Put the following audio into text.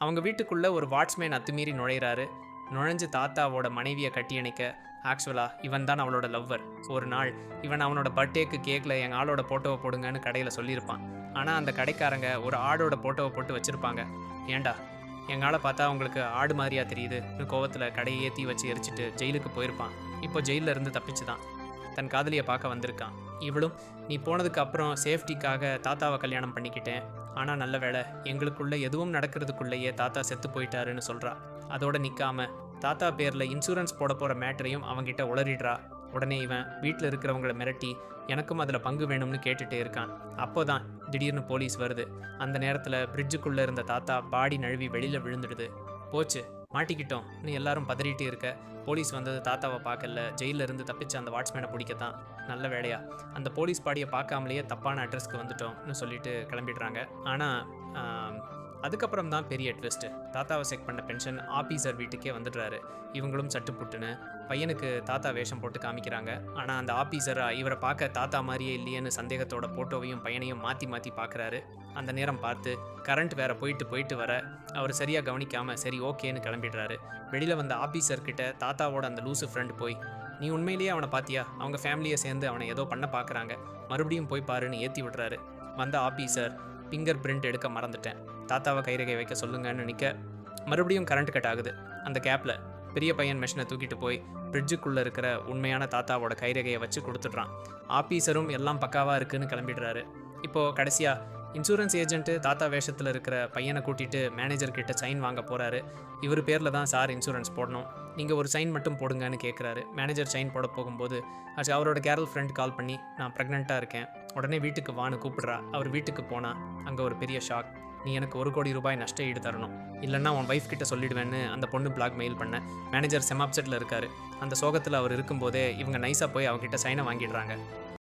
அவங்க வீட்டுக்குள்ளே ஒரு வாட்ச்மேன் அத்துமீறி நுழையிறாரு. நுழைஞ்சு தாத்தாவோட மனைவியை கட்டியணைக்க, ஆக்சுவலாக இவன் தான் அவளோட லவ்வர். ஒரு நாள் இவன் அவனோட பர்த்டேக்கு கேக்கில் எங்கள் ஆளோட ஃபோட்டோவை போடுங்கன்னு கடையில் சொல்லியிருப்பான். ஆனால் அந்த கடைக்காரங்க ஒரு ஆடோட ஃபோட்டோவை போட்டு வச்சுருப்பாங்க. ஏண்டா எங்கள் ஆளை பார்த்தா உங்களுக்கு ஆடு மாதிரியா தெரியுதுன்னு கோவத்தில் கடையை தீ வச்சு எரிச்சிட்டு ஜெயிலுக்கு போயிருப்பான். இப்போ ஜெயிலில் இருந்து தப்பிச்சு தான் தன் காதலியை பார்க்க வந்திருக்கான். இவளும் நீ போனதுக்கு அப்புறம் சேஃப்டிக்காக தாத்தாவை கல்யாணம் பண்ணிக்கிட்டேன், ஆனால் நல்ல வேளை எங்களுக்குள்ளே எதுவும் நடக்கிறதுக்குள்ளேயே தாத்தா செத்து போயிட்டாருன்னு சொல்கிறா. அதோட நிற்காம தாத்தா பேரில் இன்சூரன்ஸ் போட போகிற மேட்டரையும் அவங்கிட்ட உளறிடுறா. உடனே இவன் வீட்டில் இருக்கிறவங்களை மிரட்டி எனக்கும் அதில் பங்கு வேணும்னு கேட்டுகிட்டே இருக்கான். அப்போ தான் திடீர்னு போலீஸ் வருது. அந்த நேரத்தில் பிரிட்ஜுக்குள்ளே இருந்த தாத்தா பாடி நழுவி வெளியில் விழுந்துடுது. போச்சு, மாட்டிக்கிட்டோம்னு எல்லாரும் பதறிட்டு இருக்க, போலீஸ் வந்தது தாத்தாவை பார்க்கல, ஜெயிலில் இருந்து தப்பிச்ச அந்த வாட்ச்மேனை பிடிக்கத்தான். நல்ல வேலையா அந்த போலீஸ் பாடியை பார்க்காமலேயே தப்பான அட்ரஸ்க்கு வந்துட்டோம்னு சொல்லிட்டு கிளம்பிடுறாங்க. ஆனால் அதுக்கப்புறம் தான் பெரிய ட்விஸ்ட்டு. தாத்தாவை செக் பண்ண பென்ஷன் ஆபீசர் வீட்டுக்கே வந்துடுறாரு. இவங்களும் சட்டுப்புட்டுன்னு பையனுக்கு தாத்தா வேஷம் போட்டு காமிக்கிறாங்க. ஆனால் அந்த ஆபீசராக இவரை பார்க்க தாத்தா மாதிரியே இல்லையேன்னு சந்தேகத்தோட ஃபோட்டோவையும் பையனையும் மாற்றி மாற்றி பார்க்குறாரு. அந்த நேரம் பார்த்து கரண்ட் வேற போயிட்டு வர அவர் சரியாக கவனிக்காமல் சரி ஓகேன்னு கிளம்பிடுறாரு. வெளியில் வந்த ஆபீசர்கிட்ட தாத்தாவோட அந்த லூசு ஃப்ரெண்டு போய் நீ உண்மையிலேயே அவனை பார்த்தியா, அவங்க ஃபேமிலியை சேர்ந்து அவனை ஏதோ பண்ண பார்க்குறாங்க, மறுபடியும் போய் பாருன்னு ஏற்றி விடுறாரு. வந்த ஆபீசர் ஃபிங்கர் பிரிண்ட் எடுக்க மறந்துட்டேன், தாத்தாவை கைரேகை வைக்க சொல்லுங்கன்னு நிற்க மறுபடியும் கரண்ட் கட் ஆகுது. அந்த கேப்பில் பெரிய பையன் மெஷினை தூக்கிட்டு போய் பிரிட்ஜுக்குள்ளே இருக்கிற உண்மையான தாத்தாவோட கைரேகையை வச்சு கொடுத்துட்றான். ஆபீசரும் எல்லாம் பக்காவாக இருக்குன்னு கிளம்பிடுறாரு. இப்போது கடைசியாக இன்சூரன்ஸ் ஏஜென்ட்டு தாத்தா வேஷத்தில் இருக்கிற பையனை கூட்டிகிட்டு மேனேஜர்கிட்ட சைன் வாங்க போகிறாரு. இவர் பேரில் தான் சார் இன்சூரன்ஸ் போடணும், நீங்கள் ஒரு சைன் மட்டும் போடுங்கன்னு கேட்குறாரு. மேனேஜர் சைன் போட போகும்போது அவரோட கேர்ள் ஃப்ரெண்ட் கால் பண்ணி நான் ப்ரெக்னெண்ட்டாக இருக்கேன், உடனே வீட்டுக்கு வான்னு கூப்பிடுறா. அவர் வீட்டுக்கு போனால் அங்கே ஒரு பெரிய ஷாக். நீ எனக்கு 1 கோடி ரூபாய் நஷ்ட ஈடு தரணும், இல்லைன்னா உன் ஒய்ஃப் கிட்ட சொல்லிடுவேன்னு அந்த பொண்ணு பிளாக் மெயில் பண்ண. மேனேஜர் செமாப்செட்டில் இருக்காரு. அந்த சோகத்தில் அவர் இருக்கும்போதே இவங்க நைஸாக போய் அவங்ககிட்ட சைனை வாங்கிடுறாங்க.